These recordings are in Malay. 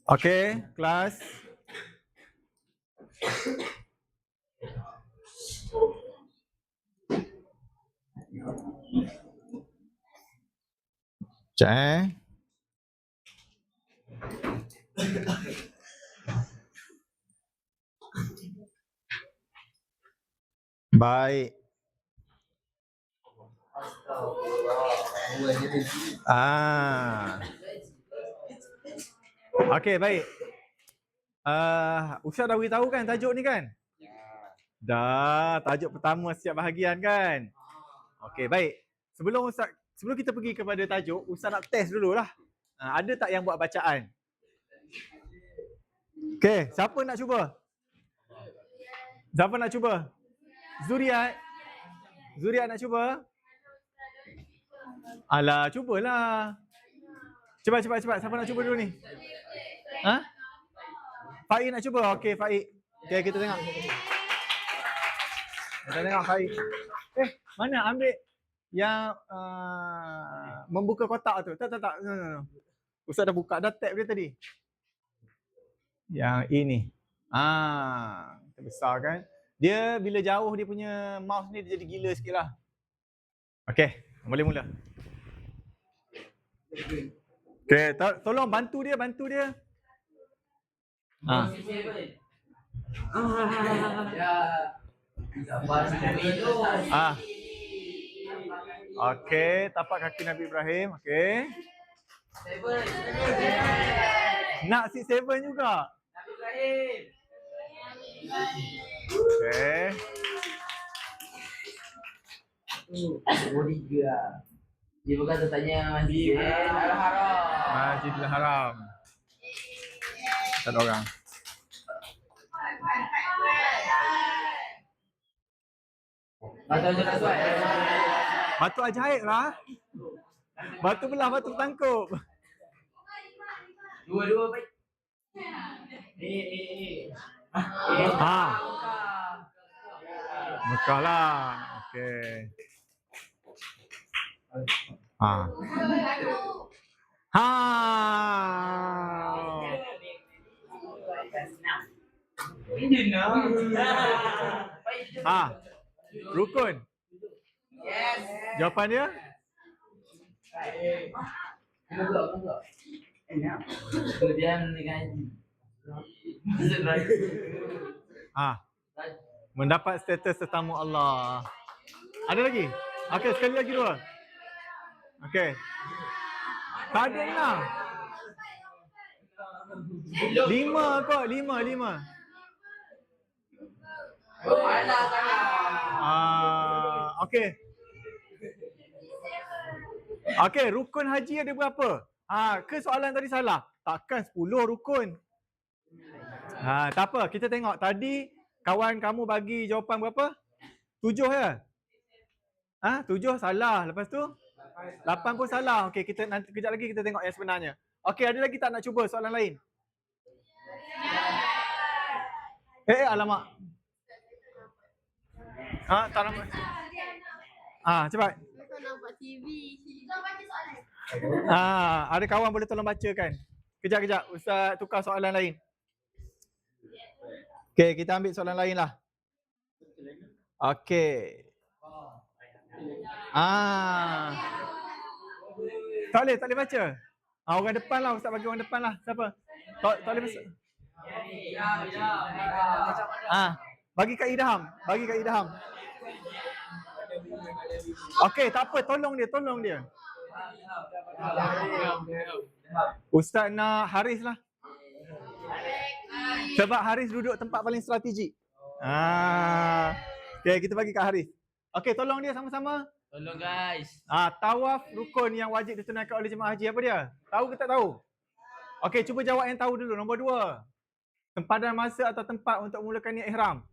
Okey, kelas. Sekejap Baik. Okey, baik. Ustaz dah beritahu kan tajuk ni kan? Dah, tajuk pertama setiap bahagian kan? Okey, baik. Sebelum kita pergi kepada tajuk, Ustaz nak test dululah. Ada tak yang buat bacaan? Okey, siapa nak cuba? Siapa nak cuba? Zuriat. Zuriat nak cuba? Alah, cubalah. Cepat. Siapa nak cuba dulu ni? Ha? Faik nak cuba? Okey, Faik. Okey, kita tengok. Kita tengok Faik. Mana ambil yang membuka kotak tu? Tak. No. Ustaz dah buka dah tab dia tadi. Yang ini. Terbesar kan? Dia bila jauh dia punya mouse ni dia jadi gila sikit lah. Okey, boleh mula. Okey, tolong bantu dia. Okey, tapak kaki Nabi Ibrahim. Okey. Nak si 7 juga. Nabi Ibrahim. Okey. Dia berkata tanya Masjidil Haram. Masjidil Haram. Tak ada orang. Batu ajaib lah. Batu belah, batu tangkup. Dua baik. Mekah lah. Okey. Rukun. Yes. Jawapan dia? Kemudian dengan mendapat status tetamu Allah. Ada lagi? Okey, sekali lagi dua. Okey. Tak ada 6. 5 kot, 5. Okey. Okey, rukun haji ada berapa? Ke soalan tadi salah? Takkan 10 rukun. Tak apa, kita tengok tadi kawan kamu bagi jawapan berapa? 7 ya? 7 salah. Lepas tu 8 pun salah. Okey, kita nanti kejap lagi kita tengok yang sebenarnya. Okey, ada lagi tak nak cuba soalan lain? Alamak. Tak nampak. Cepat. Nampak TV. Ada kawan boleh tolong bacakan. Kejap. Ustaz tukar soalan lain. Okey, kita ambil soalan lain lah. Okey. Tak boleh baca. Orang depan lah, Ustaz bagi orang depan lah. Siapa? Tak boleh baca. Bagi Kak Idham. Okey, tak apa, tolong dia. Ustaz nak Haris lah. Sebab Haris duduk tempat paling strategik. Okey, kita bagi Kak Haris. Okey, tolong dia sama-sama. Tolong guys. Tawaf rukun yang wajib ditunaikan oleh jemaah haji apa dia? Tahu ke tak tahu? Okey, cuba jawab yang tahu dulu. Nombor 2. Tempadan masa atau tempat untuk mulakan niat ihram.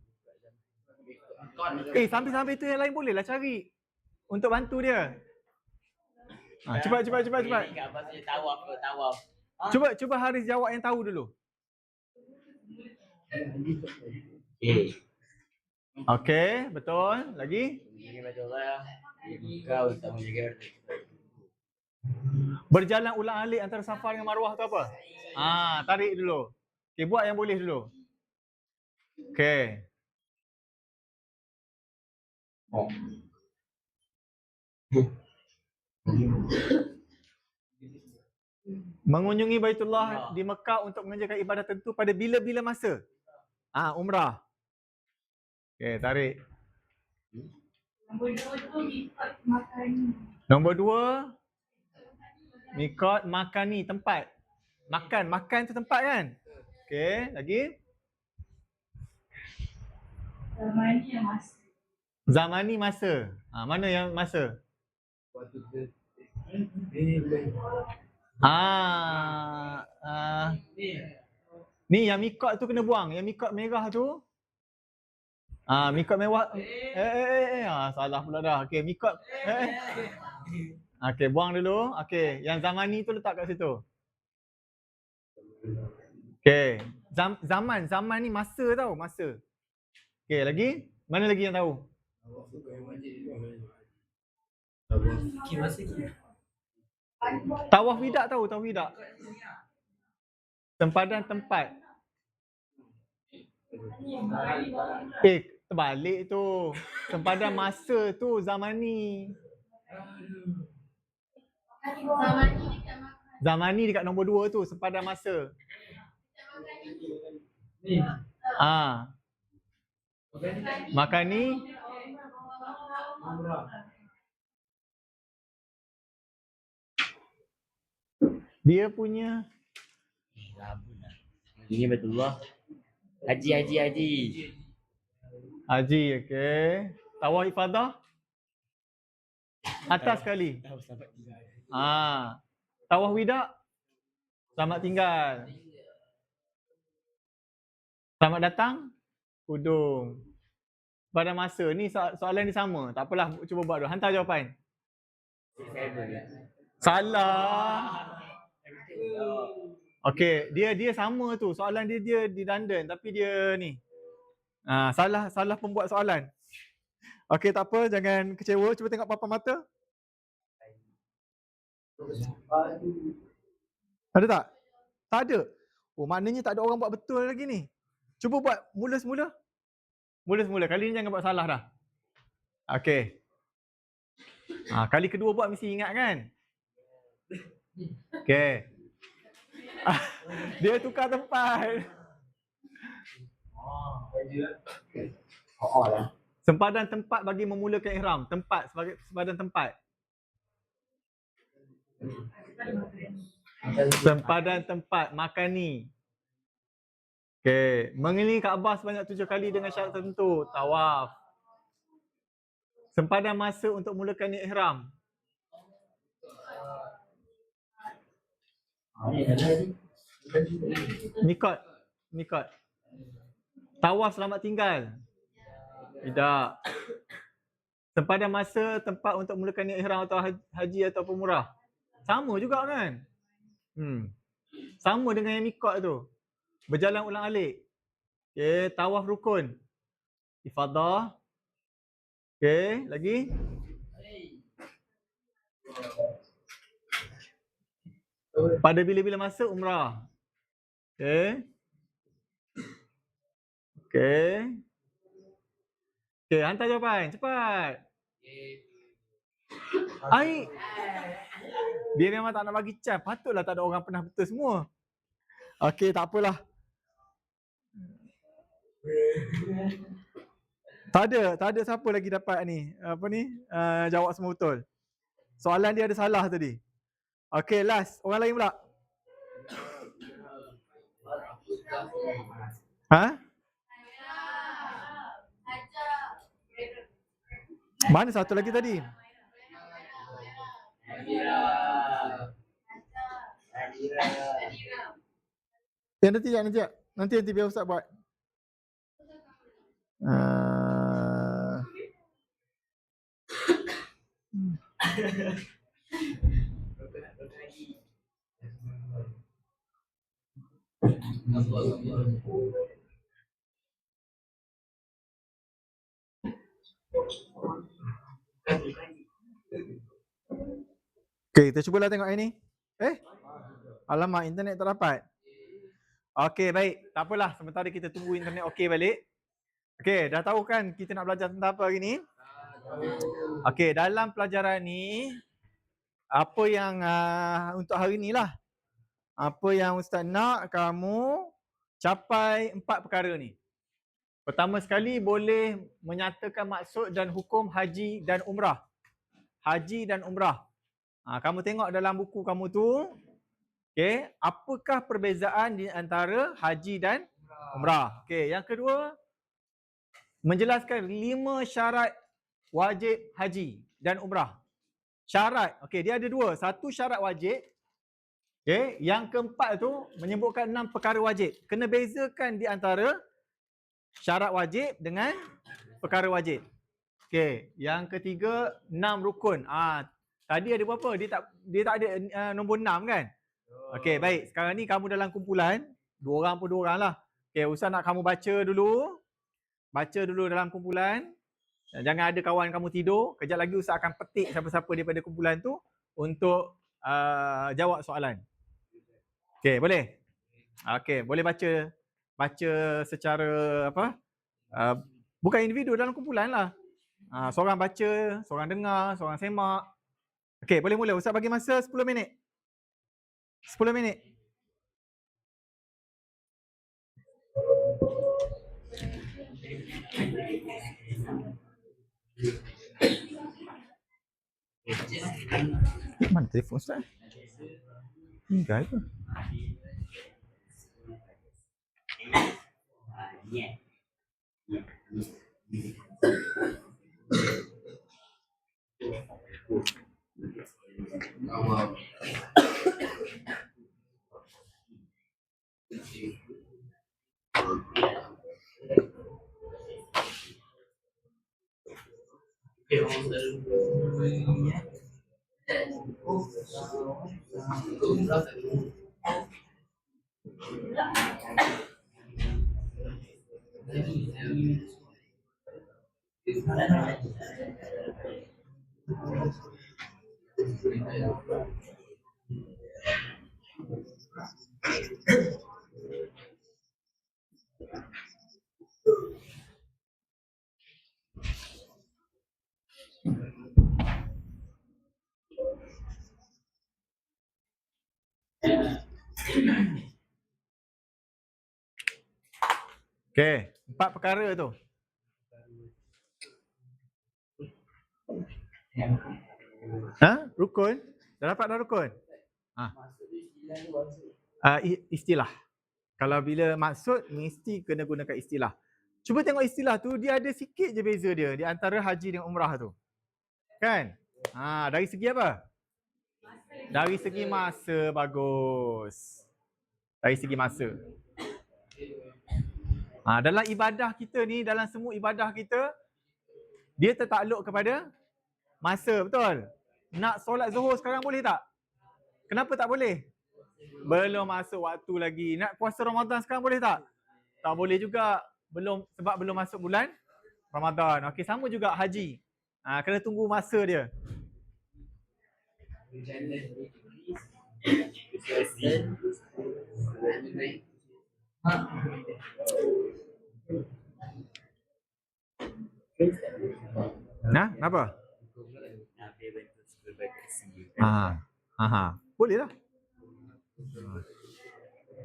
Sambil-sambil tu yang lain bolehlah cari. Untuk bantu dia. Cepat. Tawaf. Cuba Haris jawab yang tahu dulu. Okey, betul. Lagi? Kau tak menjaga Berjalan ulang-alik antara Safa dengan Marwah tu apa? Tarik dulu. Okay, buat yang boleh dulu. Okay. Mengunjungi Baitullah di Mekah untuk mengerjakan ibadah tertentu pada bila-bila masa? Umrah. Okay, tarik. Nombor 2, mikot makani, tempat. Makan tu tempat kan? Okay, lagi? Zamani masa. Mana yang masa? Ni yang mikot tu kena buang. Yang mikot merah tu. Mikot mewah. Salah pula dah. Okey, mikot. Okey, buang dulu. Okey, yang zamani tu letak kat situ. Okey. Zaman ni masa tau, masa. Okey, lagi? Mana lagi yang tahu? Tawaf wida tahu, tawaf wida. Sempadan tempat. Terbalik tu. Sempadan masa tu zamani. Zamani dekat nombor 2 tu, sempadan masa. Makan ni. Dia punya Ini Baitullah. Haji. Haji, okey. Tawaf ifadah. Atas sekali. Tawaf wida. Selamat tinggal. Selamat datang. Hudung. Pada masa ni soalan ni sama. Tak apalah, cuba buat dulu. Hantar jawapan. Salah. Okey, dia sama tu. Soalan dia di London tapi dia ni. Salah pembuat soalan. Okey, tak apa, jangan kecewa. Cuba tengok papan mata. Ada tak? Tak ada. Maknanya tak ada orang buat betul lagi ni. Cuba buat mula semula. Kali ni jangan buat salah dah. Okey. Kali kedua buat mesti ingat kan? Okey. Dia tukar tempat. Sempadan tempat bagi memulakan ihram. Tempat sebagai sempadan tempat. Sempadan tempat makan ni. Okey, mengelilingi Kaabah sebanyak 7 kali dengan syarat tertentu. Tawaf. Sempadan masa untuk mulakan ihram. Mikot. Tawaf selamat tinggal. Tidak. Sempadan masa tempat untuk mulakan ihram atau haji atau umrah. Sama juga kan? Sama dengan yang mikot tu. Berjalan ulang-alik. Okey, tawaf rukun. Ifadah. Okey, lagi? Pada bila-bila masa umrah. Okey, hantar jawapan. Cepat. Dia memang tak nak bagi chance. Patutlah tak ada orang pernah betul semua. Okey, tak apalah. Tak ada siapa lagi dapat ni. Jawab semua betul. Soalan dia ada salah tadi. Okey, last. Orang lain pula. Mana satu lagi tadi? Nanti biar Ustaz buat. Okey, kita cubalah tengok ini. Alamak, internet tak dapat. Okey, baik. Tak apalah, sementara kita tunggu internet okey balik. Okey, dah tahu kan kita nak belajar tentang apa hari ni? Okey, dalam pelajaran ni, apa yang untuk hari ni lah. Apa yang Ustaz nak kamu capai 4 perkara ni. Pertama sekali, boleh menyatakan maksud dan hukum haji dan umrah. Haji dan umrah. Kamu tengok dalam buku kamu tu, okay, apakah perbezaan di antara haji dan umrah. Okay, yang kedua, menjelaskan 5 syarat wajib haji dan umrah. Syarat, okay, dia ada 2. Satu syarat wajib, okay, yang keempat tu menyebutkan 6 perkara wajib. Kena bezakan di antara syarat wajib dengan perkara wajib. Okay, yang ketiga, 6 rukun. Tadi ada berapa? Dia tak ada nombor 6 kan? Okay, baik. Sekarang ni kamu dalam kumpulan, 2 orang pun 2 orang lah. Okay, Ustaz nak kamu baca dulu. Baca dulu dalam kumpulan. Jangan ada kawan kamu tidur. Kejap lagi Ustaz akan petik siapa-siapa daripada kumpulan tu untuk jawab soalan. Okay, boleh? Okay, boleh baca secara apa? Bukan individu, dalam kumpulan lah. Seorang baca, seorang dengar, seorang semak. Okey, boleh mula. Ustaz bagi masa 10 minit. 10 minit. Mana telefon Ustaz? Tinggal ke? Okey, 4 perkara tu. Rukun? Dah dapat dah rukun? Istilah. Kalau bila maksud, mesti kena gunakan istilah. Cuba tengok istilah tu, dia ada sikit je beza dia di antara haji dan umrah tu. Kan? Dari segi apa? Dari segi masa, bagus. Dari segi masa. Dalam ibadah kita ni, dalam semua ibadah kita, dia tertakluk kepada masa, betul? Nak solat Zuhur sekarang boleh tak? Kenapa tak boleh? Belum masuk waktu lagi. Nak puasa Ramadan sekarang boleh tak? Tak boleh juga. Sebab belum masuk bulan Ramadan. Okey, sama juga haji. Kena tunggu masa dia. Kenapa? Boleh lah.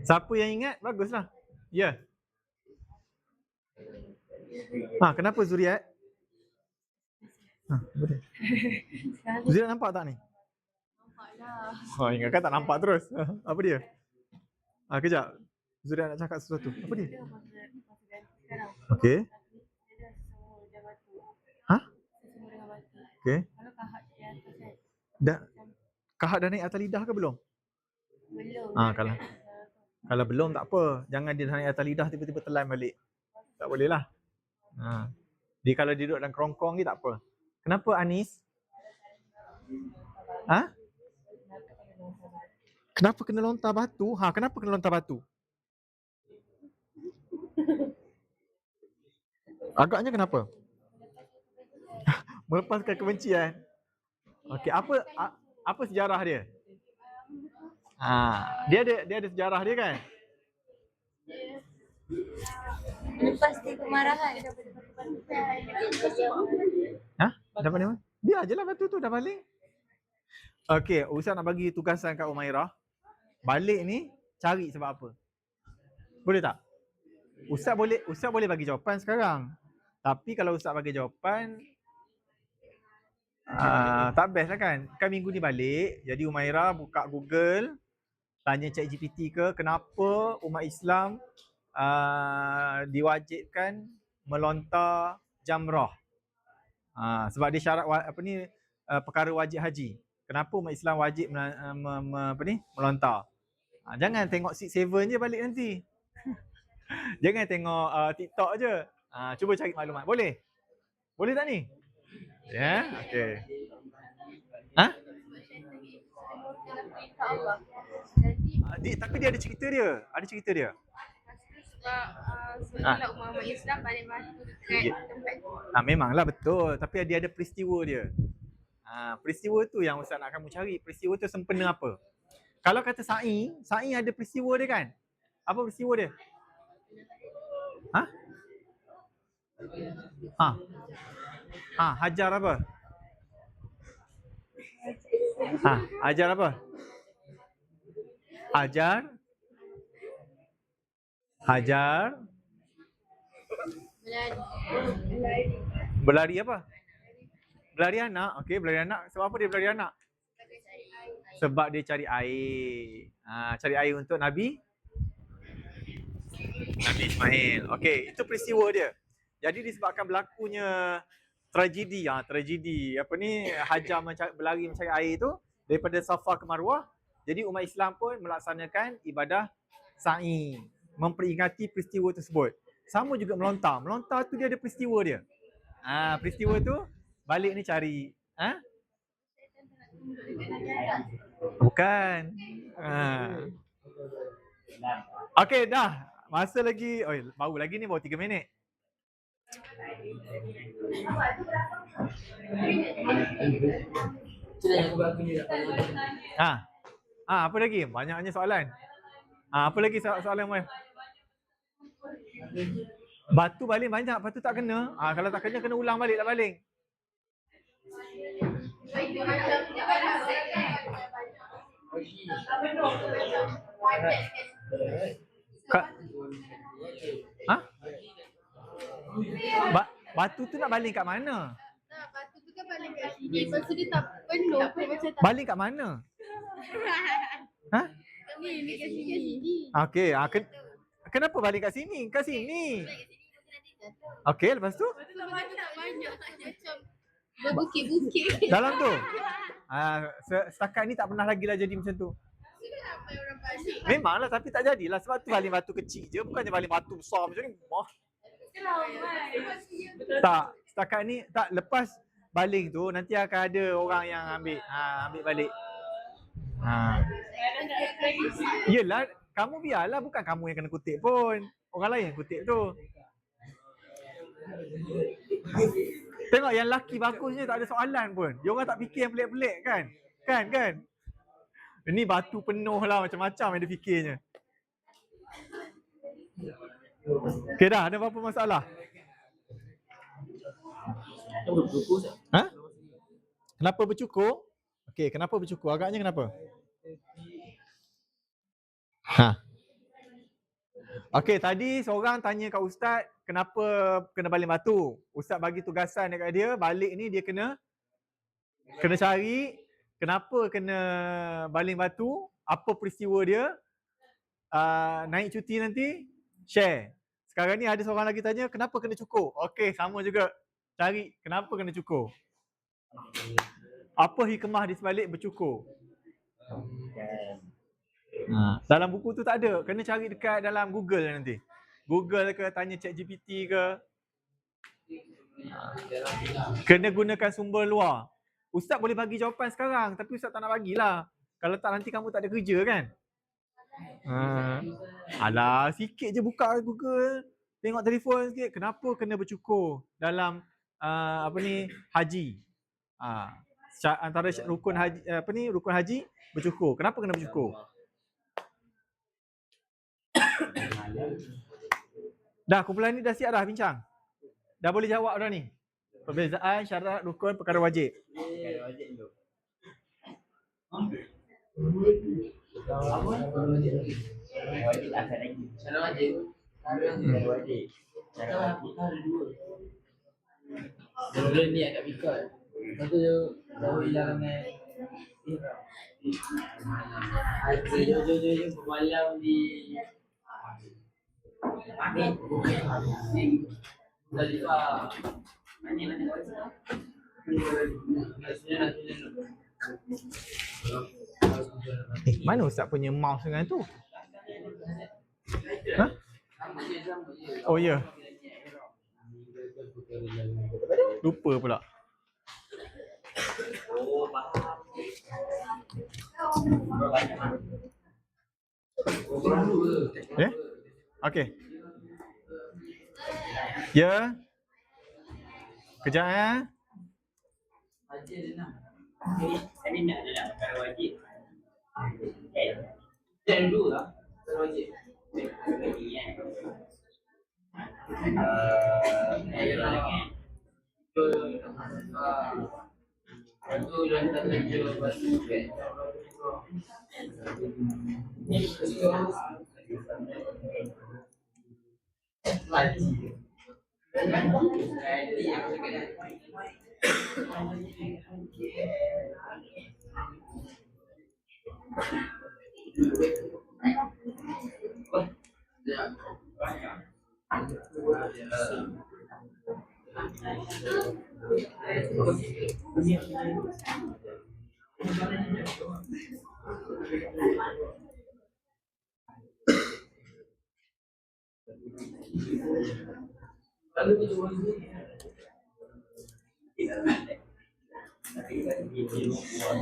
Siapa yang ingat, baguslah. Ya. Kenapa Zuriat? Boleh. Zuriat nampak tak ni? Nampak lah. Ingatkan tak nampak terus. Apa dia? Kejap. Zuriat nak cakap sesuatu. Apa dia? Okey. Okey. Kalau kahak di atas kan? Kahak dah naik atas lidah ke belum? Belum. Kalau belum tak apa. Jangan dia naik atas lidah tiba-tiba telan balik. Tak boleh lah. Dia kalau duduk dalam kerongkong ni tak apa. Kenapa Anis? Kenapa kena lontar batu? Kenapa kena lontar batu? Agaknya kenapa? Melepaskan kebencian. Okey, apa sejarah dia? Dia ada sejarah dia kan? Lepas dia kemarahan dapat Dapat ni mana? Biar je lah batu tu dah balik. Okey, Ustaz nak bagi tugasan kat Umairah. Balik ni cari sebab apa? Boleh tak? Ustaz boleh bagi jawapan sekarang. Tapi kalau Ustaz bagi jawapan tak best lah kan? Kan minggu ni balik, jadi Umairah buka Google, tanya ChatGPT ke kenapa umat Islam diwajibkan melontar jamrah. Sebab dia syarat perkara wajib haji. Kenapa umat Islam wajib melontar? Jangan tengok 6-7 je balik nanti. Jangan tengok TikTok je. Cuba cari maklumat. Boleh? Boleh tak ni? Ya, okey. Tapi dia ada cerita dia. sebab umat Islam balik batu dekat tempat tu. Memanglah betul. Tapi dia ada peristiwa dia. Peristiwa tu yang Ustaz nak kamu cari. Peristiwa tu sempena apa? Kalau kata Sa'i ada peristiwa dia kan? Apa peristiwa dia? Hajar apa? Hajar apa? Hajar berlari apa? Berlari anak. Okey, berlari anak. Sebab apa dia berlari anak? Sebab dia cari air. Cari air untuk Nabi Ismail. Okey, itu peristiwa dia. Jadi disebabkan berlakunya tragedi Hajar berlari mencari air tu daripada Safa ke Marwah. Jadi umat Islam pun melaksanakan ibadah sa'i, memperingati peristiwa tersebut. Sama juga melontar. Melontar tu dia ada peristiwa dia. Peristiwa tu balik ni cari. Bukan. Okey, dah. Masa lagi, baru lagi ni, baru 3 minit. Apa lagi? Banyaknya soalan. Apa lagi soalan Mai? Batu baling banyak, lepas tu tak kena. Kalau tak kena ulang balik tak baling. Batu tu nak baling kat mana? Batu tu kan baling kat sini. Lepas tu dia tak penuh pun macam tak. Baling kat mana? Ni kat sini. Okey, kenapa baling kat sini? Kat sini. Okey, lepas tu? Banyak macam berbukit-bukit. Dalam tu? Setakat ni tak pernah lagi lah jadi macam tu. Memanglah, tapi tak jadilah. Sebab tu baling batu kecil je. Bukannya baling batu besar macam ni. Tak, setakat ni tak. Lepas baling tu nanti akan ada orang yang ambil balik. Yelah, kamu biarlah. Bukan kamu yang kena kutip pun. Orang lain yang kutip tu. Tengok yang lelaki bagusnya tak ada soalan pun. Dia orang tak fikir yang pelik-pelik kan? Kan? Ini batu penuh lah, macam-macam yang dia fikirnya. Okey dah, ada apa-apa masalah? Kenapa bercukur? Okey, kenapa bercukur? Agaknya kenapa? Okey, tadi seorang tanya kat Ustaz kenapa kena baling batu. Ustaz bagi tugasan dekat dia, balik ni dia kena cari kenapa kena baling batu, apa peristiwa dia. Naik cuti nanti share. Sekarang ni ada seorang lagi tanya kenapa kena cukur. Okey, sama juga. Cari kenapa kena cukur. Apa hikmah di sebalik bercukur? Dalam buku tu tak ada. Kena cari dekat dalam Google nanti. Google ke, tanya ChatGPT ke. Kena gunakan sumber luar. Ustaz boleh bagi jawapan sekarang, tapi Ustaz tak nak bagilah. Kalau tak nanti kamu tak ada kerja kan? Alah, sikit je buka Google. Tengok telefon sikit. Kenapa kena bercukur dalam haji? Antara rukun haji, rukun haji bercukur. Kenapa kena bercukur? Dah, kumpulan ni dah siap dah bincang? Dah boleh jawab dah ni? Perbezaan syarat rukun perkara wajib. Wajib asal lagi. Cara wajib. Cara wajib. Cara wajib. Dulu ni agak pikir. Lepas tu tahu larangan. Jo bermalam di Dalifah. Mana Ustaz punya mouse dengan tu? Ha? Oh ya. Lupa pula. Okey. Ya. Kejap Tadi nak ada nak perkara wajib. Jangan dulu lah perkara wajib. Itu yang tak kerja batu kan. Lagi.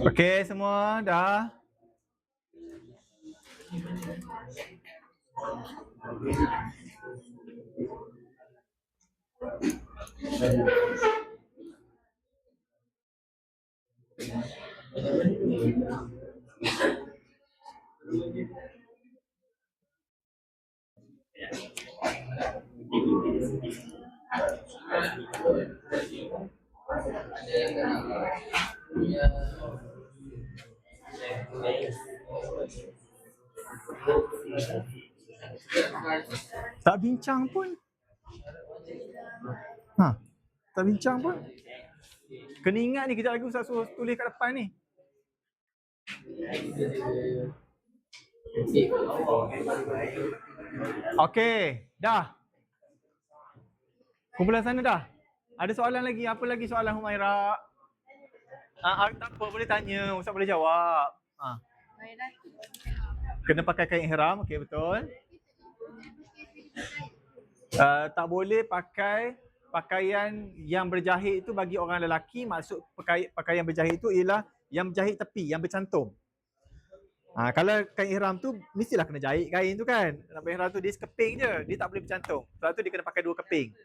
Okey semua dah. Tak bincang pun. Tak bincang pun. Kena ingat ni, kejap lagi Ustaz suruh tulis kat depan ni. Okey, dah. Kumpulan sana dah. Ada soalan lagi? Apa lagi soalan Humaira? Tak apa, boleh tanya, Ustaz boleh jawab. Kena pakai kain ihram, okey betul. Tak boleh pakai pakaian yang berjahit itu bagi orang lelaki. Maksud pakaian berjahit itu ialah yang berjahit tepi, yang bercantum. Kalau kain ihram tu mestilah kena jahit kain tu kan. Kain ihram tu dia sekeping je, dia tak boleh bercantum. Sebab tu dia kena pakai 2 keping.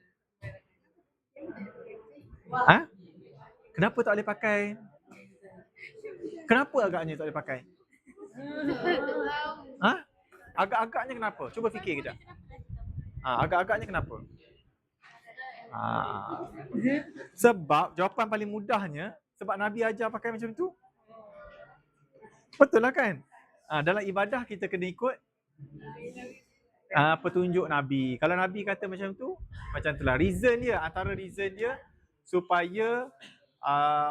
Kenapa tak boleh pakai? Kenapa agaknya tak boleh pakai? Agak-agaknya kenapa? Cuba fikir kejap. Agak-agaknya kenapa? Sebab jawapan paling mudahnya sebab Nabi ajar pakai macam tu. Betul lah kan? Dalam ibadah kita kena ikut petunjuk Nabi. Kalau Nabi kata macam tu, macam itulah. Reason dia, antara reason dia supaya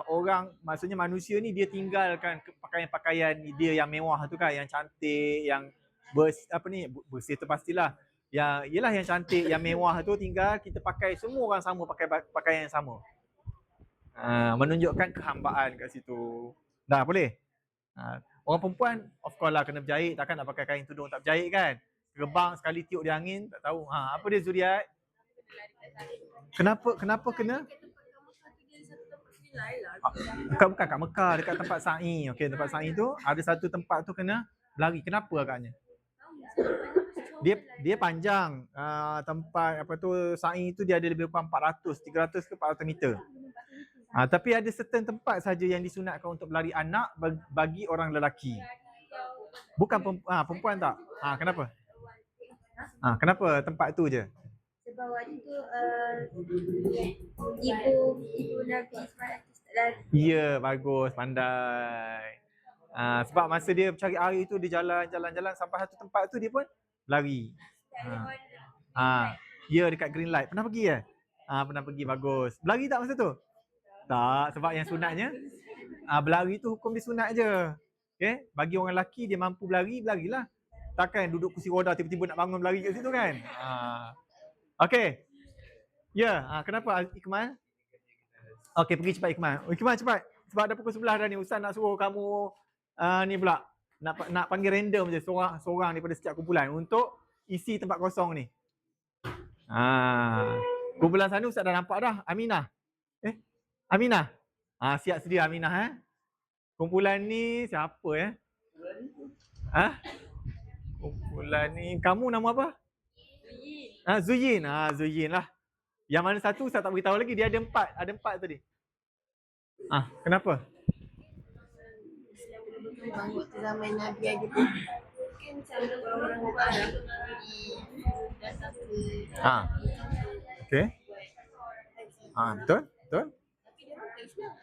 orang, maksudnya manusia ni dia tinggalkan pakaian-pakaian dia yang mewah tu kan, yang cantik, yang bersih tu pastilah. Yelah yang cantik, yang mewah tu tinggal kita pakai, semua orang sama pakai pakaian yang sama. Menunjukkan kehambaan kat situ. Dah boleh? Orang perempuan of course lah kena berjahit, takkan nak pakai kain tudung tak berjahit kan? Terbang sekali tiup dia angin, tak tahu. Apa dia Zuriat? Kenapa kena? Bukan kat Mekah, dekat tempat sa'i. Okey, tempat sa'i tu ada satu tempat tu kena berlari. Kenapa agaknya? Dia panjang. Tempat sa'i tu dia ada lebih kurang 300 ke 400 meter. Tapi ada certain tempat saja yang disunatkan untuk berlari anak bagi orang lelaki. Bukan perempuan tak? Kenapa? Kenapa tempat tu je? Sebab waktu tu ibu Nabi Ismail lari. Ya, bagus, pandai. Sebab masa dia cari air tu dia jalan sampai satu tempat tu dia pun lari. Ya, dekat green light. Pernah pergi ke? Pernah pergi, bagus. Berlari tak masa tu? Tak, sebab yang sunatnya berlari tu hukum dia sunat je. Okay? Bagi orang lelaki dia mampu berlari, berlarilah. Takkan duduk kursi roda tiba-tiba nak bangun berlari kat situ kan? Okay. Ya, kenapa Ikmal? Okay, pergi cepat Ikmal. Ikmal cepat. Sebab dah pukul 11 dah ni. Ustaz nak suruh kamu ni pula. Nak panggil random je seorang daripada setiap kumpulan untuk isi tempat kosong ni. Kumpulan sana Ustaz dah nampak dah. Aminah. Aminah. Siap sedia Aminah Kumpulan ni siapa Kumpulan ni kamu nama apa? Zuyin. Zuyin lah. Yang mana satu Ustaz tak beritahu lagi, dia ada empat tadi. Kenapa? Bangun ke zaman Nabi lagi tu. Mungkin cara orang-orang datang ke Okey. Betul? tapi dia orang tak Islam.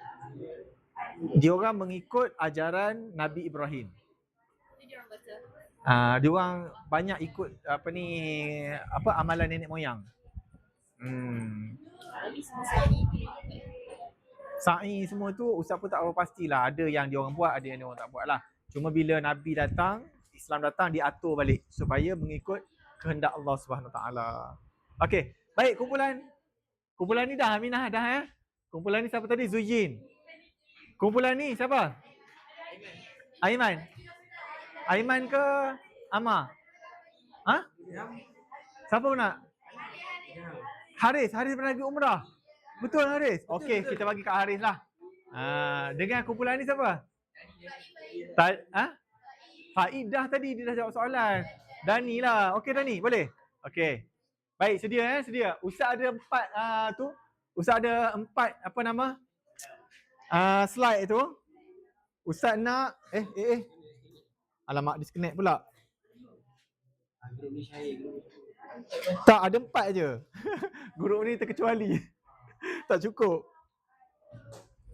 Dia orang mengikut ajaran Nabi Ibrahim. Jadi dia orang baca. Dia orang banyak ikut amalan nenek moyang. Tapi semua sekali Sa'i semua tu Ustaz pun tak tahu pastilah. Ada yang dia orang buat, ada yang dia orang tak buat lah. Cuma bila Nabi datang, Islam datang, diatur balik supaya mengikut kehendak Allah SWT. Okey, baik kumpulan ni dah Aminah dah Kumpulan ni siapa tadi? Zuyin. Kumpulan ni siapa? Aiman. Aiman ke Amar? Siapa nak? Haris pernah pergi umrah. Betul Haris? Okey, kita bagi kat Haris lah. Dengan kumpulan ni siapa? Faidah tadi dia dah jawab soalan. Dani lah. Okey Dani, boleh? Okey. Baik, sedia sedia. Ustaz ada 4 tu. Ustaz ada 4 slide tu. Ustaz nak alamak disconnect pula. Tak, ada 4 je. Grup ni terkecuali. Tak cukup.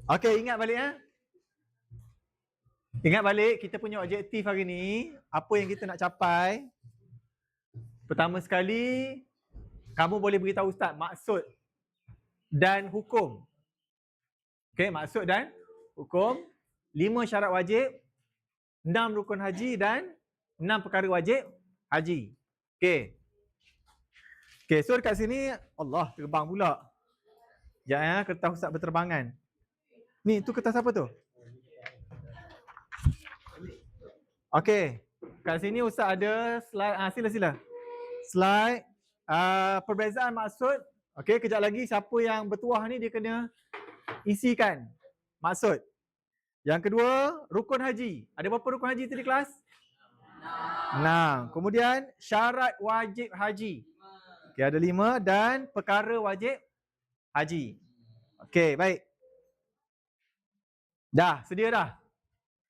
Okey, ingat balik Ingat balik kita punya objektif hari ni, apa yang kita nak capai. Pertama sekali, kamu boleh beritahu Ustaz maksud dan hukum. Okey, maksud dan hukum, 5 syarat wajib, 6 rukun haji dan 6 perkara wajib haji. Okey. So dekat sini, Allah terbang pula. Sekejap kertas Ustaz berterbangan. Ni, tu kertas apa tu? Okey. Kat sini Ustaz ada slide. Sila. Slide perbezaan maksud. Okey, kejap lagi siapa yang bertuah ni dia kena isikan maksud. Yang kedua, rukun haji. Ada berapa rukun haji tadi kelas? 6. Kemudian syarat wajib haji. Okey, ada 5 dan perkara wajib haji. Okey, baik. Dah, sedia dah?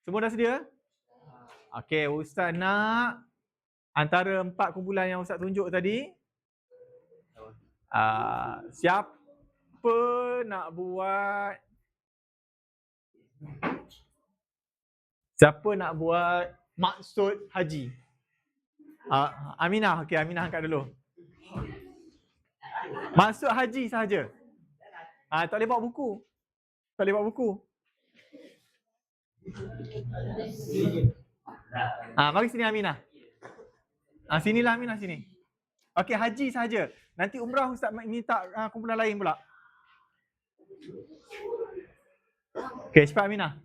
Semua dah sedia? Okey, Ustaz nak antara 4 kumpulan yang Ustaz tunjuk tadi, siapa nak buat maksud haji? Aminah. Okey, Aminah angkat dulu. Maksud haji sahaja. Tak boleh bawa buku. Mari sini Aminah. Sinilah Aminah sini. Okey, haji sahaja. Nanti umrah Ustaz minta kumpulan lain pula. Okey, cepat Aminah.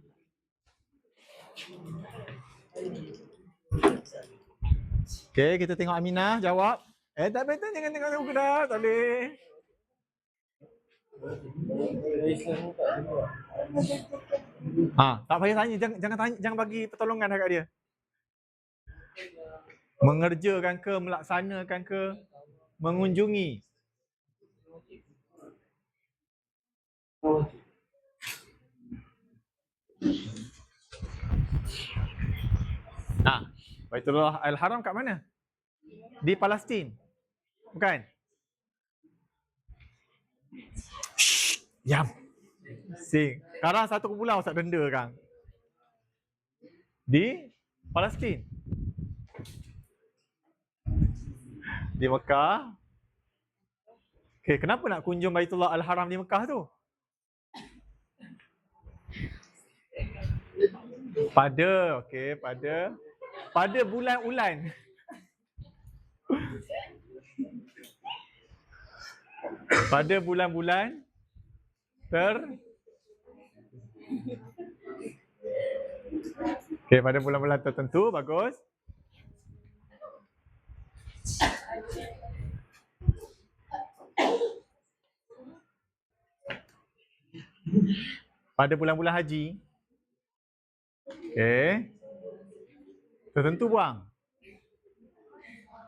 Okey, kita tengok Aminah jawab. Tak betul, jangan tengok buku dah. Tak boleh. Tak payah tanya, jangan bagi pertolongan dekat dia. Mengerjakan ke, melaksanakan ke, mengunjungi. Baitullah Al-Haram kat mana? Di Palestin. Bukan? Diam. Sing. Sekarang 1 bulan Ustaz denda kang. Di Palestin. Di Mekah. Okay, kenapa nak kunjung Baitullah Al-Haram di Mekah tu? Pada bulan Ulan. Pada bulan-bulan pada bulan-bulan tertentu, bagus. Pada bulan-bulan haji. Tertentu buang.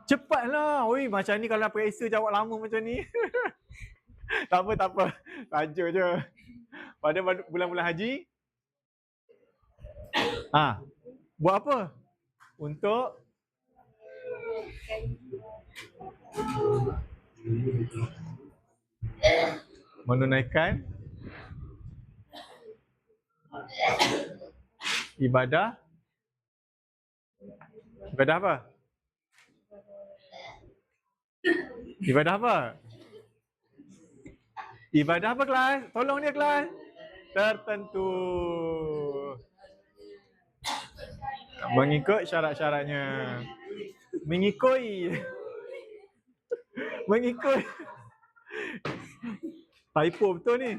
Cepatlah. Oi, macam ni kalau periksa jawab lama macam ni. tak apa. Saja je. Pada bulan-bulan haji. Buat apa? Untuk menunaikan ibadah. Ibadah apa? Ibadah apa? Ibadah apa kelas? Tolong dia kelas. Tertentu. Mengikut syarat-syaratnya. Mengikut. Typo betul ni.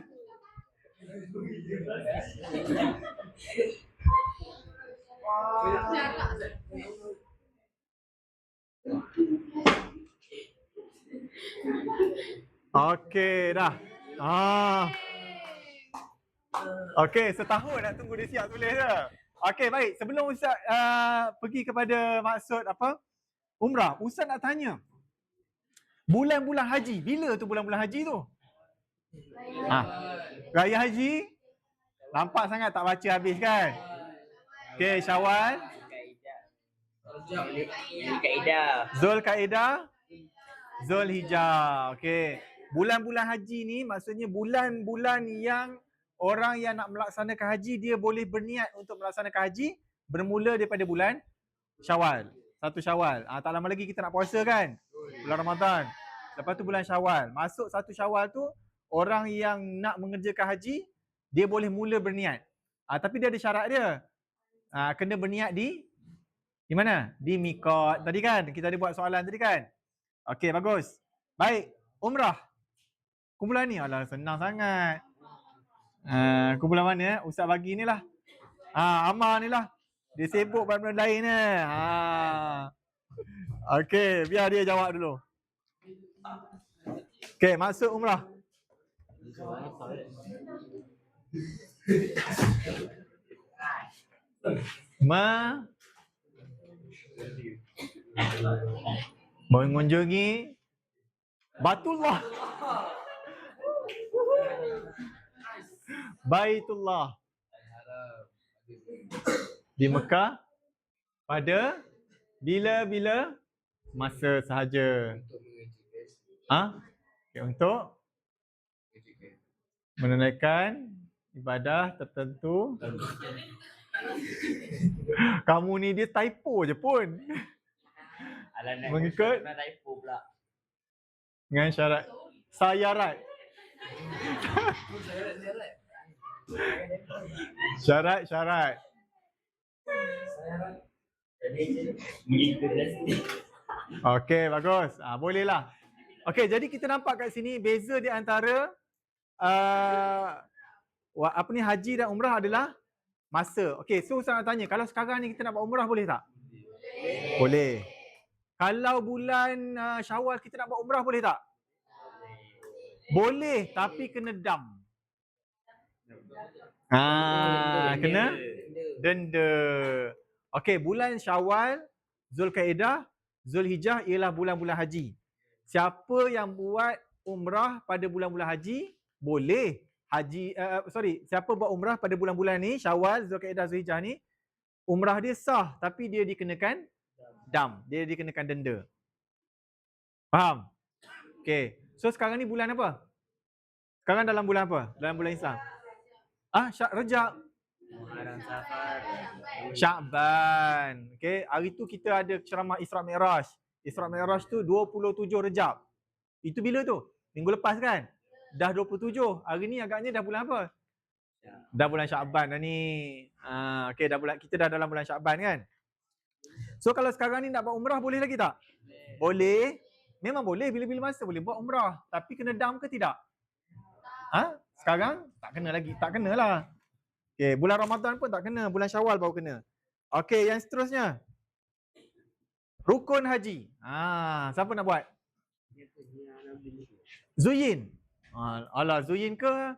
Okey dah. Okey, setahun nak tunggu dia siap tulis je. Okey, baik. Sebelum Ustaz pergi kepada maksud apa? Umrah, Ustaz nak tanya. Bulan-bulan haji, bila tu bulan-bulan haji tu? Raya haji? Nampak sangat tak baca habis kan? Okey, Syawal. Zulkaidah. Zulhijjah. Okey. Bulan-bulan haji ni maksudnya bulan-bulan yang orang yang nak melaksanakan haji dia boleh berniat untuk melaksanakan haji bermula daripada bulan Syawal. 1 Syawal. Tak lama lagi kita nak puasa kan? Bulan Ramadan. Lepas tu bulan Syawal. Masuk 1 Syawal tu orang yang nak mengerjakan haji dia boleh mula berniat. Tapi dia ada syarat dia. Kena berniat di mana? Di miqat. Tadi kan kita ada buat soalan tadi kan? Okey, bagus. Baik, umrah. Kumpulan ni alah senang sangat. Kumpulan mana Ustaz bagi ni lah. Amar ni lah. Dia sibuk benda lain ni. Okey, biar dia jawab dulu. Okey, maksud umrah. Mengunjungi Baitullah. Baitullah di Mekah pada bila-bila masa sahaja. Untuk menunaikan ibadah tertentu. Kamu ni dia typo je pun. Mengikut typo pula. dengan syarat syarat. Syarat. Okey, bagus. Bolehlah. Okey, jadi kita nampak kat sini beza di antara haji dan umrah adalah masa. Okey, so saya nak tanya, kalau sekarang ni kita nak buat umrah boleh tak? Boleh. Kalau bulan Syawal kita nak buat umrah boleh tak? Boleh, tapi kena dam. Kena denda. Okey, bulan Syawal, Zulkaidah, Zulhijjah ialah bulan-bulan haji. Siapa yang buat umrah pada bulan-bulan haji boleh. Siapa buat umrah pada bulan-bulan ni, Syawal, Zulkaidah, Zulhijjah ni, umrah dia sah tapi dia dikenakan dam, dia dikenakan denda. Faham? Okay. So sekarang ni bulan apa? Sekarang dalam bulan apa? Dalam bulan Islam. Rejab. Muharram, Safar. Sya'ban. Okay. Hari tu kita ada ceramah Isra Mi'raj. Isra Mi'raj tu 27 Rejab. Itu bila tu? Minggu lepas kan? Dah 27. Hari ni agaknya dah bulan apa? Dah bulan Sya'ban dah ni. Okay, kita dah dalam bulan Sya'ban kan? So kalau sekarang ni nak buat umrah boleh lagi tak? Boleh. Memang boleh, bila-bila masa boleh buat umrah. Tapi kena dam ke tidak? Sekarang tak kena lagi. Tak kenalah. Okay, bulan Ramadan pun tak kena. Bulan Syawal baru kena. Okay, yang seterusnya. Rukun haji. Siapa nak buat? Zuyin. Alah, Zuyin ke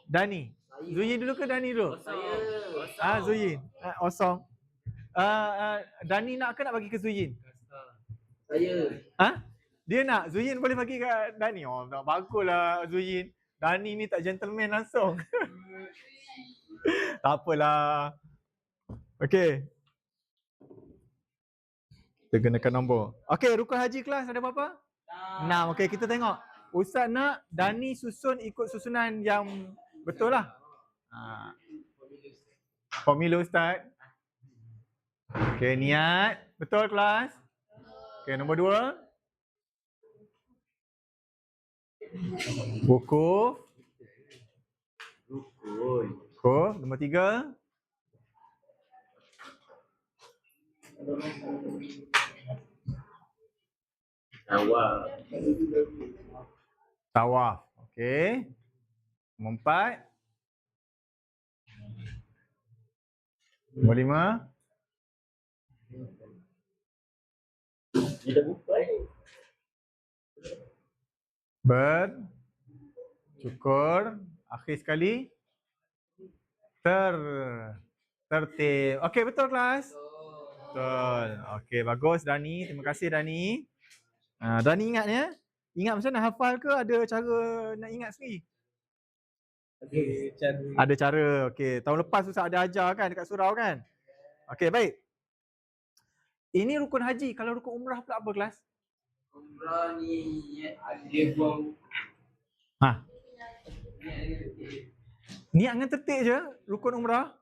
Dani? Zuyin dulu ke Dani dulu? Saya. Zuyin. Osong. Dani nak ke nak bagi ke Zuyin? Saya. Dia nak. Zuyin boleh bagi ke Dani? Oh, tak baguslah Zuyin. Dani ni tak gentleman langsung. Tak apalah. Okey. Kita gunakan nombor. Okey, rukun haji kelas ada berapa? 6. Okey, kita tengok. Ustaz nak Dani susun ikut susunan yang betul lah. Formula Ustaz. Okey, niat. Betul kelas? Okey, nombor 2. Wukuf. Wukuf. Nombor 3. Tawaf. Okey. Nombor 4. Nombor 5. Dia dah buka ni. Bersyukur. Akhir sekali. Tertib. Okey, betul kelas? Betul. Okey, bagus Dani. Terima kasih Dani. Dani ingat ya? Ingat macam mana hafal ke ada cara nak ingat sendiri? Ada cara. Okey, tahun lepas Ustaz ada ajar kan dekat surau kan? Okey, baik. Ini rukun haji. Kalau rukun umrah pula apa kelas? Umrah ni ada form. Niat dengan tertib je rukun umrah.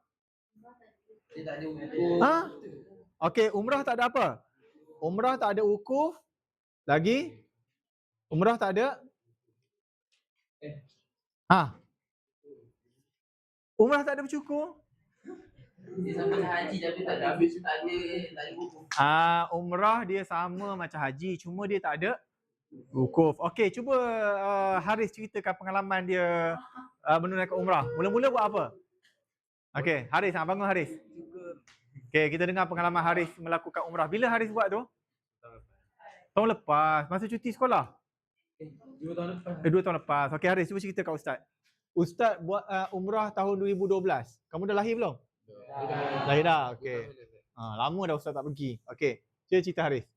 Dia tak ada wukuf. Okey, umrah tak ada apa? Umrah tak ada wukuf. Lagi? Umrah tak ada? Umrah tak ada bercukur? Dia sama macam haji tapi tak ada wukuf. Umrah dia sama macam haji, cuma dia tak ada wukuf. Okey, cuba Haris ceritakan pengalaman dia menunaikan umrah. Mula-mula buat apa? Okey, Haris, bangun Haris. Okey, kita dengar pengalaman Haris melakukan umrah. Bila Haris buat tu? Tahun lepas. Masa cuti sekolah? 2 tahun lepas. 2 tahun lepas. Okey Haris, cuba cerita kat Ustaz. Ustaz buat umrah tahun 2012. Kamu dah lahir belum? Lahir dah. Okey. Lama dah Ustaz tak pergi. Okey. Cuba cerita Haris.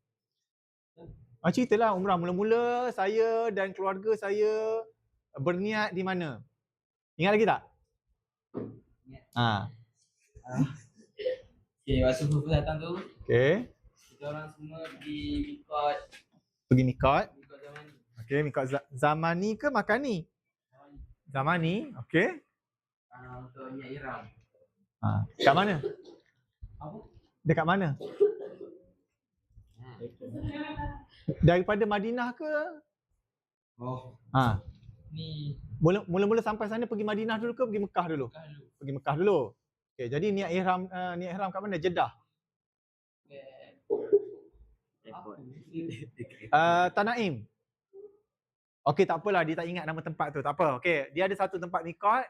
Ceritalah umrah. Mula-mula saya dan keluarga saya berniat di mana? Ingat lagi tak? Okey, waktu Fufu datang tu, Okey. kita orang semua pergi mikot. Pergi mikot. Mikot zaman ni. Okey, mikot zamani ke makani? Zamani. Okey. Untuk niat ihram. Kat mana? Apa? Dekat mana? Daripada Madinah ke? Ni Mula-mula sampai sana pergi Madinah dulu ke pergi Mekah dulu? Pergi Mekah dulu. Okey, jadi niat ihram kat mana? Jeddah. Tanaim. Okey, tak apalah dia tak ingat nama tempat tu. Tak apa. Okey, dia ada satu tempat mikot.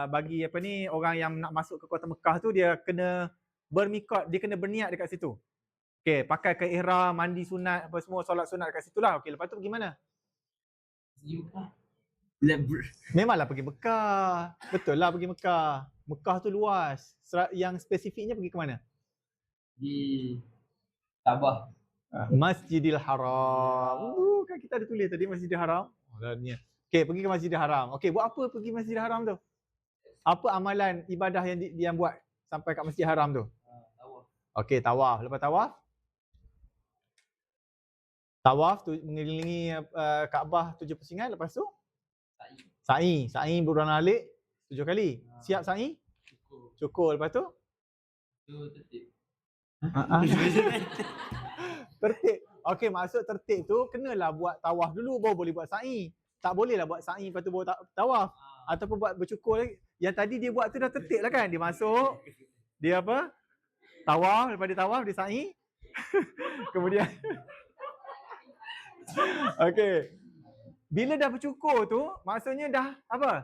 Bagi orang yang nak masuk ke kota Mekah tu dia kena bermikot, dia kena berniat dekat situ. Okey, pakai ke ihram, mandi sunat apa semua, solat sunat dekat situlah. Okey, lepas tu pergi mana? Memanglah pergi Mekah. Betul lah pergi Mekah. Mekah tu luas. Yang spesifiknya pergi ke mana? di Sabah. Masjidil Haram. Kan kita ada tulis tadi Masjidil Haram. Okey, pergi ke Masjidil Haram. Okey, buat apa pergi Masjidil Haram tu? Apa amalan ibadah yang buat sampai kat Masjidil Haram tu? Tawaf. Okey, tawaf. Lepas tawaf? Tawaf tu mengelilingi Kaabah 7 pusingan, lepas tu sa'i. Sa'i berulang alik 7 kali. Siap sa'i? Cukur. Lepas tu? tertib. Tertib. Okey, maksud tertib tu kenalah buat tawaf dulu baru boleh buat sa'i. Tak bolehlah buat sa'i lepas tu baru tawaf. Ataupun buat bercukur lagi. Yang tadi dia buat tu dah tertib lah kan? Dia masuk, dia apa? Tawaf, lepas dia tawaf, dia sa'i. Kemudian okey. Bila dah bercukur tu, maksudnya dah apa?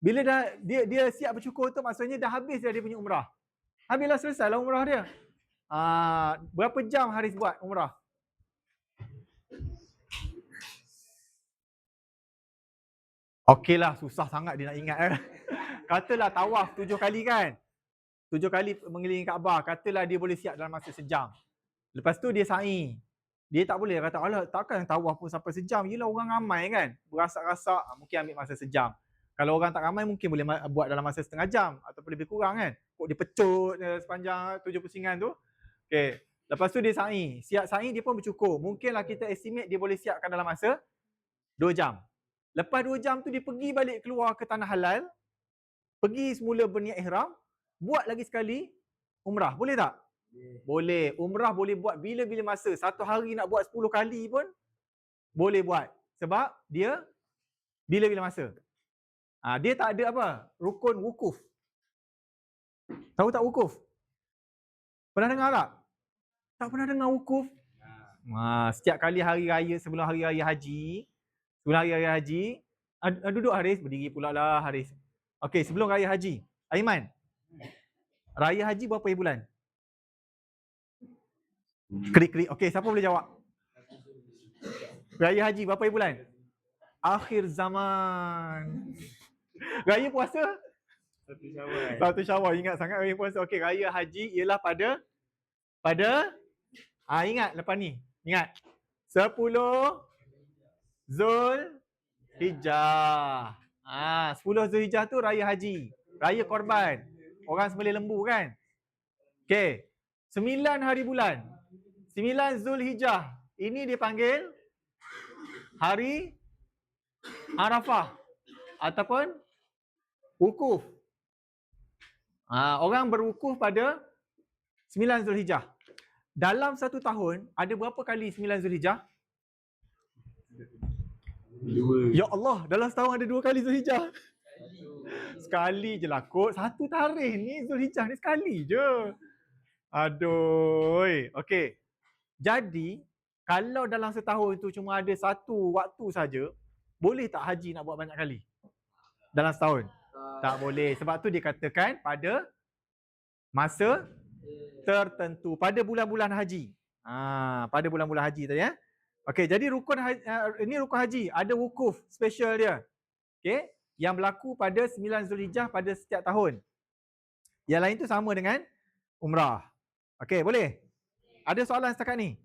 Bila dah dia siap bercukur tu, maksudnya dah habis dah dia punya umrah. Habislah, selesailah umrah dia. Berapa jam Haris buat umrah? Okeylah, susah sangat dia nak ingat. Katalah tawaf 7 kali kan? 7 kali mengelilingi Kaabah. Katalah dia boleh siap dalam masa sejam. Lepas tu dia sa'i. Dia tak boleh kata, alah takkan tawaf pun sampai sejam. Yelah orang ramai kan? Berasak-rasak, mungkin ambil masa sejam. Kalau orang tak ramai mungkin boleh buat dalam masa setengah jam. Ataupun lebih kurang kan? Kok dia pecut sepanjang 7 pusingan tu. Okay. Lepas tu dia sa'i. Siap sa'i dia pun bercukur. Mungkinlah kita estimate dia boleh siapkan dalam masa 2 jam. Lepas 2 jam tu dia pergi balik keluar ke tanah halal. Pergi semula berniat ihram. Buat lagi sekali umrah. Boleh tak? Boleh. Umrah boleh buat bila-bila masa. Satu hari nak buat 10 kali pun boleh buat. Sebab dia bila-bila masa. Dia tak ada apa? Rukun wukuf. Tahu tak wukuf? Pernah dengar tak? Tak pernah dengar wukuf? Setiap kali hari raya, sebelum hari raya haji, duduk Haris, berdiri pula lah Haris. Okey, sebelum raya haji. Aiman, raya haji berapa bulan? Krik-krik. Okey, siapa boleh jawab? Raya haji berapa bulan? Akhir zaman. Raya puasa? 1 Syawal. Ingat sangat raya puasa. Okey, raya haji ialah pada ingat lepas ni. Ingat. 10 Zulhijjah. 10 Zulhijjah tu raya haji. Raya korban. Orang sembelih lembu kan? Okey. 9 hari bulan. 9 Zulhijjah. Ini dipanggil hari Arafah ataupun wukuf. Orang berwukuf pada 9 Zulhijjah. Dalam satu tahun, ada berapa kali 9 Zulhijjah? 2. Ya Allah, dalam setahun ada 2 kali Zulhijjah. Sekali je lah kot. Satu tarikh ni Zulhijjah ni sekali je. Aduh. Okey. Jadi, kalau dalam setahun tu cuma ada satu waktu saja, boleh tak haji nak buat banyak kali? Dalam setahun? Tak boleh. Sebab tu dikatakan pada masa tertentu. Pada bulan-bulan haji. Pada bulan-bulan haji tadi ya. Okey, jadi rukun haji, ini rukun haji. Ada wukuf special dia. Okey, yang berlaku pada 9 Zulhijjah pada setiap tahun. Yang lain tu sama dengan umrah. Okey, boleh? Ada soalan setakat ni?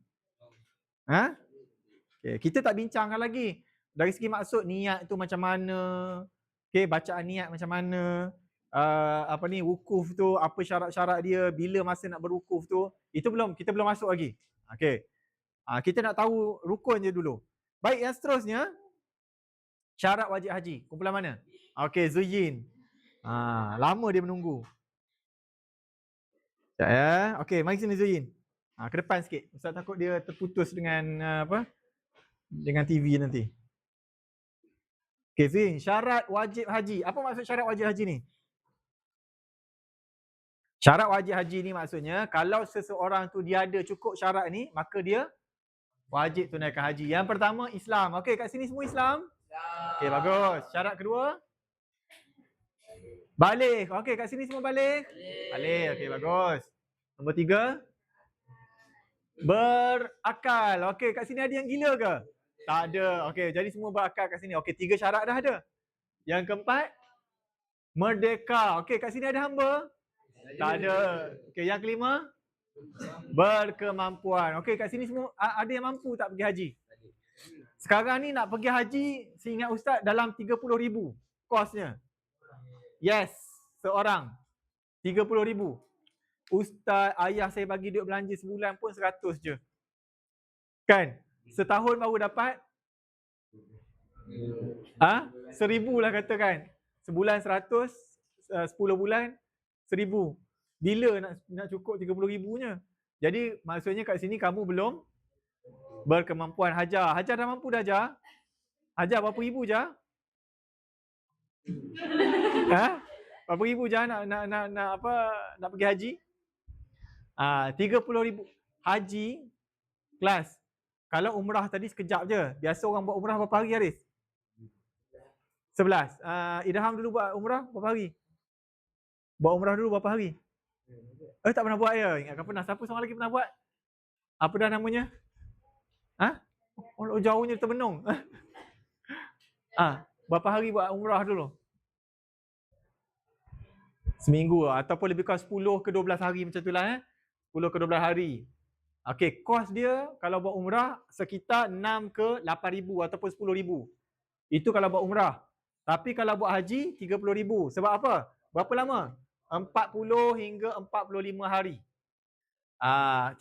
Okey, kita tak bincangkan lagi. Dari segi maksud niat tu macam mana. Okey, bacaan niat macam mana. Wukuf tu, apa syarat-syarat dia, bila masa nak berwukuf tu. Itu belum, kita belum masuk lagi. Okey. Kita nak tahu rukun je dulu. Baik, yang seterusnya, syarat wajib haji. Kumpulan mana? Okey, Zuyin. Lama dia menunggu. Sekejap ya. Okey, mari sini Zuyin. Ke depan sikit. Ustaz takut dia terputus dengan dengan TV nanti. Okey, Zuyin, syarat wajib haji. Apa maksud syarat wajib haji ni? Syarat wajib haji ni maksudnya kalau seseorang tu dia ada cukup syarat ni, maka dia wajib tunaikan haji. Yang pertama, Islam. Okey, kat sini semua Islam? Okey, bagus. Syarat kedua? Balik. Okey, kat sini semua balik? Balik. Okey, bagus. Nombor 3? Berakal. Okey, kat sini ada yang gila ke? Tak ada. Okey, jadi semua berakal kat sini. Okey, 3 syarat dah ada. Yang keempat? Merdeka. Okey, kat sini ada hamba? Tak ada. Okey, yang kelima? Berkemampuan. Okey, kat sini semua ada yang mampu tak pergi haji? Sekarang ni nak pergi haji, seingat Ustaz dalam 30,000 kosnya. Yes, seorang. 30,000. Ustaz, ayah saya bagi duit belanja sebulan pun 100 je. Kan? setahun baru dapat 1,000 lah katakan. Sebulan 100, 10 bulan 1,000. Bila nak cukup 30,000-nya? Jadi maksudnya kat sini kamu belum berkemampuan. Hajar dah mampu dah Hajar? Hajar berapa ribu Hajar? Berapa ribu Hajar nak pergi haji? 30,000. Haji kelas. Kalau umrah tadi sekejap je. Biasa orang buat umrah berapa hari Haris? 11. Idham dulu buat umrah berapa hari? Buat umrah dulu berapa hari? Tak pernah buat ya? Ingatkan pernah. Siapa seorang lagi pernah buat? Apa dah namanya? Oh, jauhnya terbenung. Berapa hari buat umrah dulu? Seminggu ataupun lebih kurang 10 ke 12 hari macam tu lah 10 ke 12 hari. Okey, kos dia kalau buat umrah sekitar 6 ke 8,000 ataupun 10,000. Itu kalau buat umrah. Tapi kalau buat haji 30,000. Sebab apa? Berapa lama? 40 hingga 45 hari.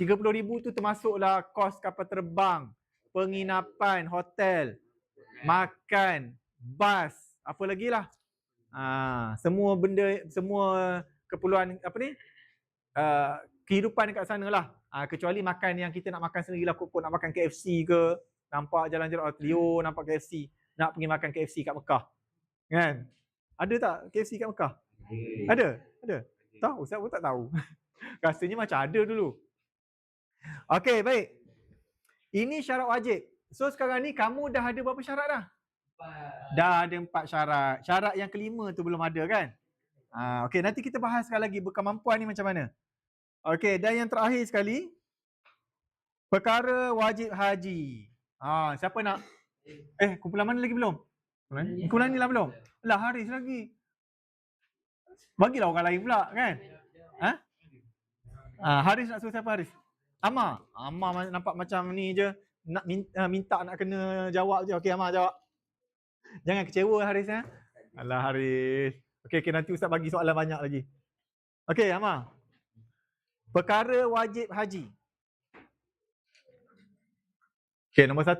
30,000 tu termasuklah kos kapal terbang, penginapan, hotel, makan, bas, apa lagi lah. Semua benda, semua keperluan kehidupan dekat sana lah. Kecuali makan yang kita nak makan sendiri lah, kok nak makan KFC ke, nampak jalan-jalan Leo nampak KFC, nak pergi makan KFC kat Mekah. Kan? Ada tak KFC kat Mekah? Ada? Tahu? Saya pun tak tahu. Rasanya macam ada dulu. Okey, baik. Ini syarat wajib. So sekarang ni kamu dah ada berapa syarat dah? Dah ada 4 syarat. Syarat yang kelima tu belum ada kan? Okey, nanti kita bahas sekali lagi berkemampuan ni macam mana. Okey, dan yang terakhir sekali, perkara wajib haji. Siapa nak? Kumpulan mana lagi belum? Kumpulan ni lah belum? Lah Haris lagi. Bagilah orang lain pula kan? Haris nak suruh siapa Haris? Amma nampak macam ni je. Nak minta nak kena jawab je. Okey, Amma jawab. Jangan kecewa Haris Alah Haris. Okey, nanti Ustaz bagi soalan banyak lagi. Okey, Amma. Perkara wajib haji. Okey, nombor 1.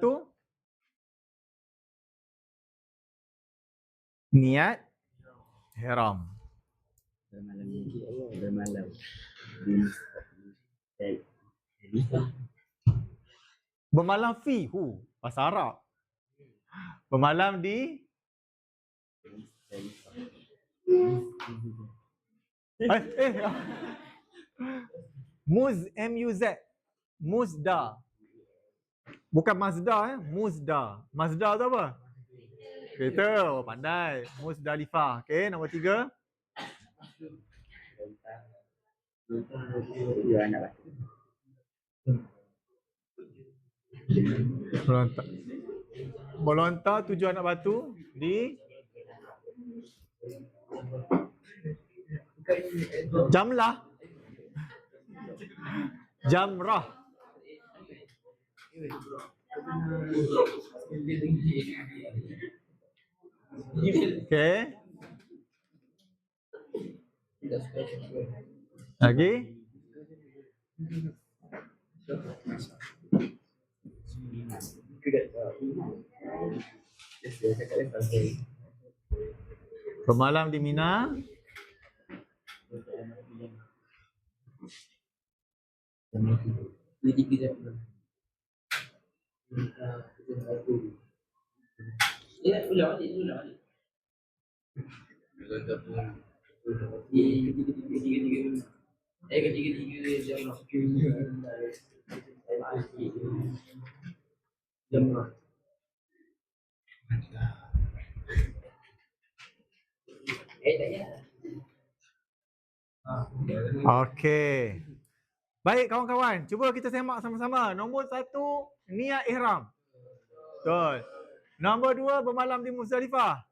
Niat ihram. Bermalam. Bermalam fi bahasa Arab. Bermalam di Muz Muzda. Bukan Mazda Muzda. Mazda tu apa? Kereta. Pandai. Muzdalifah. Okey, nombor 3. Melontar 7 anak batu di Jamlah. Jamrah. Okey. Lagi? Bermalam di Mina. Okey. Baik kawan-kawan, cuba kita semak sama-sama. Nombor 1, niat ihram. Betul. Nombor 2, bermalam di Muzdalifah.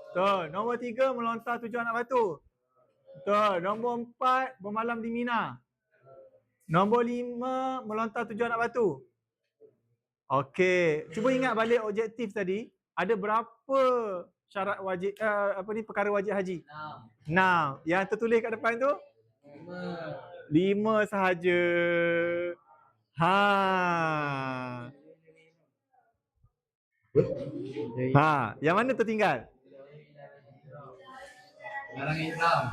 Betul. Nombor 3, melontar 7 anak batu. Betul. Nombor 4, bermalam di Mina. Nombor 5, melontar 7 anak batu. Okey, cuba ingat balik objektif tadi. Ada berapa syarat wajib perkara wajib haji? 6. Yang tertulis kat depan tu? 5 sahaja. Ha, yang mana tertinggal? Larang ihram.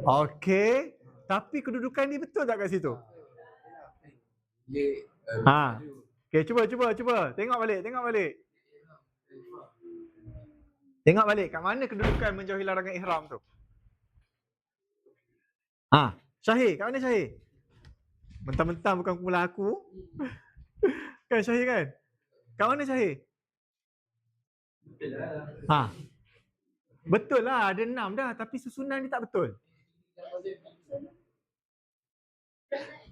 Okey. Tapi kedudukan ni betul tak kat situ? Ha. Okey, cuba. Tengok balik. Tengok balik kat mana kedudukan menjauhi larangan ihram tu. Ha, Syahir, kat mana Syahir? Mentang-mentang bukan kumpulan aku. Kan Syahir kan? Kat mana Syahir? Ha. Betul lah, ada 6 dah tapi susunan ni tak betul.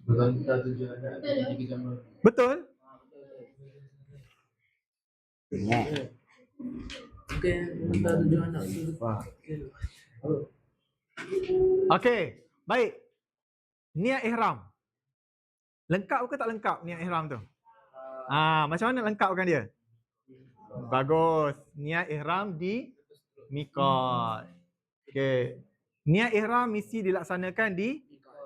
Melontar 7 anak, 3 jamrah. Betul? Bukan melontar 7 anak tu. Okey, baik. Niat ihram. Lengkap ke tak lengkap niat ihram tu? Macam mana lengkapkan dia? Bagus. Niat ihram di miqat. Okey. Niat ihram mesti dilaksanakan di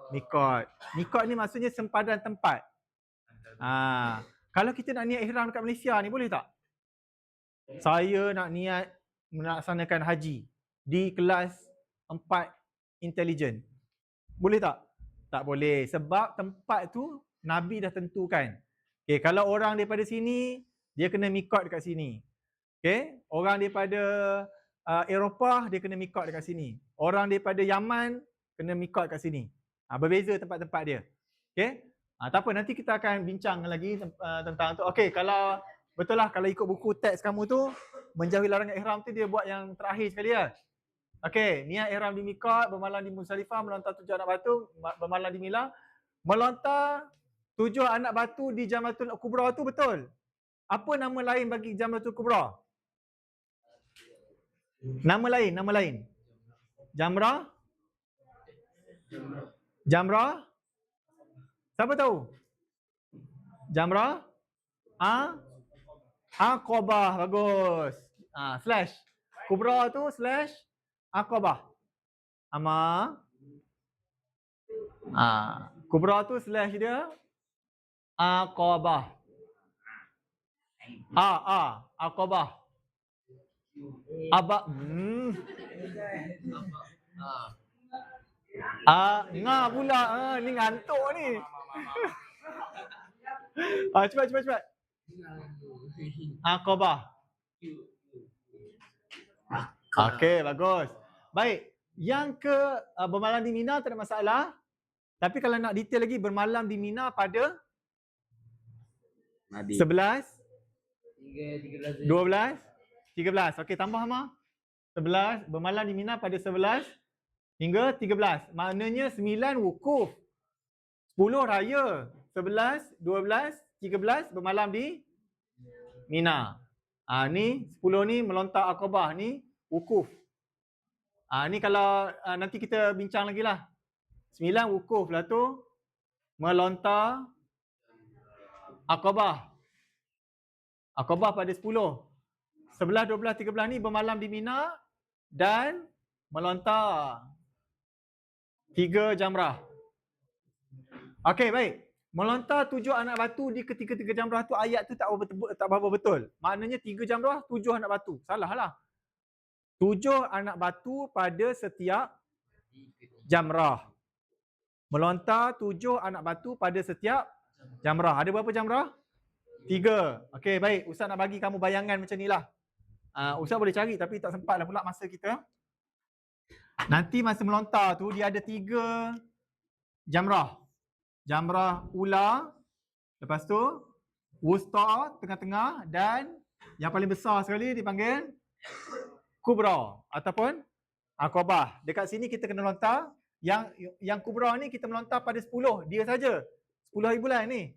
miqat. Miqat ni maksudnya sempadan tempat. Kalau kita nak niat ihram dekat Malaysia ni boleh tak? Saya nak niat melaksanakan haji di kelas 4 intelijen. Boleh tak? Tak boleh sebab tempat tu Nabi dah tentukan. Okay, kalau orang daripada sini dia kena miqat dekat sini. Okay, orang daripada Eropah dia kena miqat dekat sini. Orang daripada Yaman kena miqat dekat sini. Berbeza tempat-tempat dia. Okay, tak apa, nanti kita akan bincang lagi tentang tu. Okay, kalau betul lah kalau ikut buku teks kamu tu menjauhi larangan ihram tu dia buat yang terakhir sekali lah. Okey, niat ihram di miqat, bermalam di Muzdalifah, melontar 7 anak batu, bermalam di Mina, melontar 7 anak batu di Jamratul Kubra tu betul. Apa nama lain bagi Jamratul Kubra? Nama lain. Jamrah? Siapa tahu? Jamrah? Aqabah, bagus. Slash. Kubra tu slash Aqabah. Kubra tu slash dia Aqabah. Aqabah. Pula. Ni ngantuk ni. Cepat. Aqabah. Okey, bagus. Baik. Yang ke bermalam di Mina tak ada masalah. Tapi kalau nak detail lagi, bermalam di Mina pada 11, 12, 13. Okey, tambah Hama. 11, bermalam di Mina pada 11 hingga 13. Maknanya 9 wukuf. 10 raya. 11, 12, 13 bermalam di Mina. Ni 10 ni melontar Aqabah ni wukuf. Ni kalau nanti kita bincang lagi lah. 9 wukuf lah tu melontar Aqabah. Aqabah pada 10. 11, 12, 13 ni bermalam di Mina dan melontar 3 jamrah. Okey, baik. Melontar 7 anak batu di ketiga-tiga jamrah tu ayat tu tak berapa betul. Maknanya 3 jamrah, 7 anak batu. Salah lah. 7 anak batu pada setiap jamrah. Melontar 7 anak batu pada setiap jamrah. Ada berapa jamrah? 3. Okey, baik. Ustaz nak bagi kamu bayangan macam ni lah. Ustaz boleh cari tapi tak sempat lah pula masa kita. Nanti masa melontar tu dia ada 3 jamrah. Jamrah ula, lepas tu wusta tengah-tengah dan yang paling besar sekali dipanggil kubra ataupun Aqabah. Dekat sini kita kena lontar yang kubra ni kita melontar pada 10 dia saja. 10 hari bulan ni.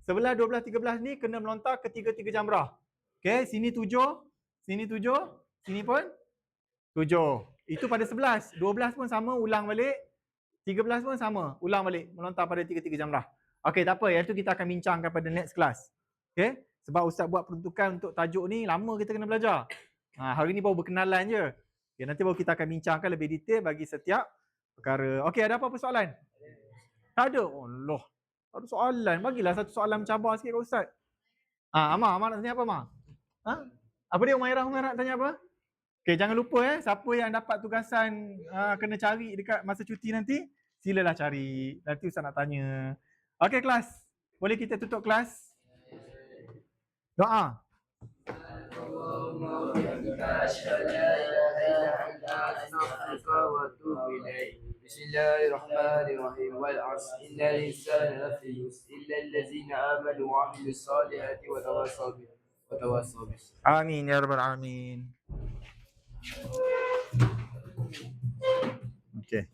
11, 12, 13 ni kena melontar ketiga-tiga jamrah. Okey, sini 7, sini 7, sini pun 7. Itu pada 11. 12 pun sama, ulang balik. 13 pun sama, ulang balik. Melontar pada tiga-tiga jamrah. Okey, tak apa. Yang tu kita akan bincangkan pada next class. Okey, sebab Ustaz buat peruntukan untuk tajuk ni, lama kita kena belajar. Hari ni baru berkenalan je. Okay, nanti baru kita akan bincangkan lebih detail bagi setiap perkara. Okey, ada apa-apa soalan? Tak ada? Oh, Allah. Ada soalan. Bagilah satu soalan mencabar sikit kat Ustaz. Amar nak tanya apa, Amar? Apa dia Umairah nak tanya apa? Okay, jangan lupa siapa yang dapat tugasan kena cari dekat masa cuti nanti, silalah cari. Nanti Ustaz nak tanya. Okay kelas, boleh kita tutup kelas? Doa. Bismillahirrahmanirrahim. Wal 'asr innal insana lafi khusr illa allazina amanu wa 'amilus solihati wa tawassaw bis. Amin ya rabbal alamin. Okay.